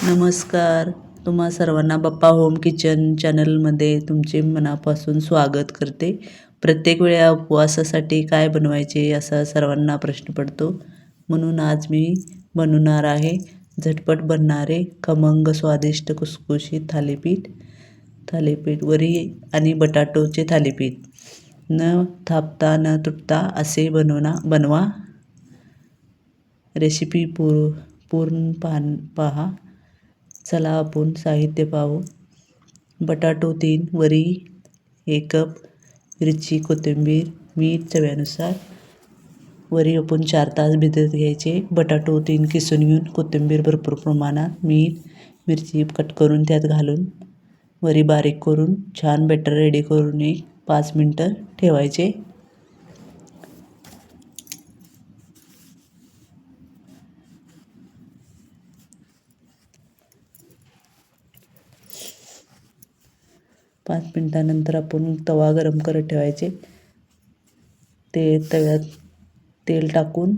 नमस्कार. तुम्हा सर्वांना बाप्पा होम किचन चॅनलमध्ये तुमचे मनापासून स्वागत करते. प्रत्येक वेळा उपवासासाठी काय बनवायचे असा सर्वांना प्रश्न पडतो. म्हणून आज मी बनवणार आहे झटपट बनणारे खमंग स्वादिष्ट खुसखुशीत थालीपीठ वरी आणि बटाटोचे थालीपीठ. न थापता न तुटता असे बनवा. रेसिपी पूर्ण पहा. चला आपण साहित्य पाहू. बटाटो 3, वरी 1 कप, मिरची, कोथिंबीर, मीठ चवीनुसार. वरी आपण 4 तास भिजत घ्यायचे. बटाटो 3 किसून घेऊन, कोथिंबीर भरपूर प्रमाणात, मीठ, मिरची कट करून त्यात घालून, वरी बारीक करून छान बॅटर रेडी करून 5 मिनटं ठेवायचे. पाच मिनटानंतर आपण तवा गरम करत ठेवायचे. तव्यात तेल टाकून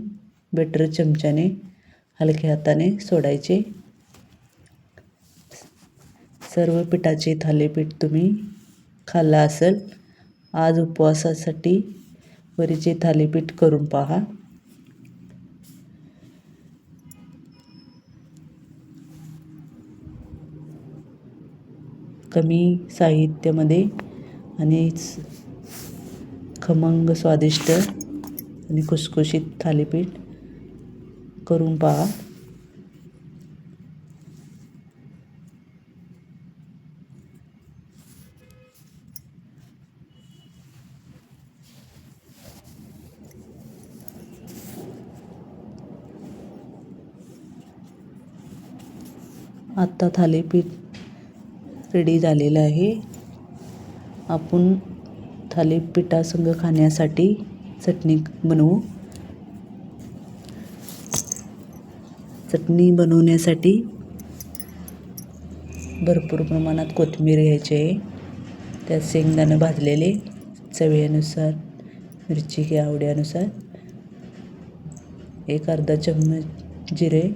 बॅटर चमच्याने हलक्या हाताने सोडायचे. सर्व पिठाचे थालीपीठ तुम्ही खाल्ला असेल. आज उपवासासाठी वरीचे थालीपीठ करून पहा. कमी साहित्यामध्ये आणि खमंग स्वादिष्ट आणि खुसखुशीत थालीपीठ करून पहा. आता थालीपीठ रेडी झालेलं आहे. आपण थालीपीठासंग खाण्यासाठी चटणी बनवू. चटणी बनवण्यासाठी भरपूर प्रमाणात कोथिंबीर घ्यायची आहे. त्यात शेंगदाणे भाजलेले, चवीनुसार मिरची घ्या आवडीनुसार, एक अर्धा चम्मच जिरे,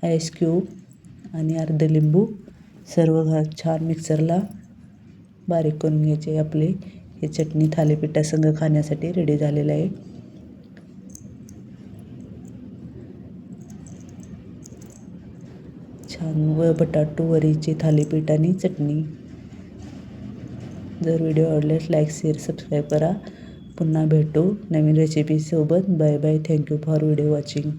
आईस क्यूब आणि अर्ध लिंबू सर्व छान मिक्सरला बारीक करून घ्यायचे. आपले हे चटणी थालीपीठासंग खाण्यासाठी रेडी झालेलं आहे. छान बटाटो वरीचे थालीपीठ आणि चटणी. जर व्हिडिओ आवडल्यास लाईक, शेअर, सबस्क्राईब करा. पुन्हा भेटू नवीन रेसिपीसोबत. Bye bye. Thank you for video watching.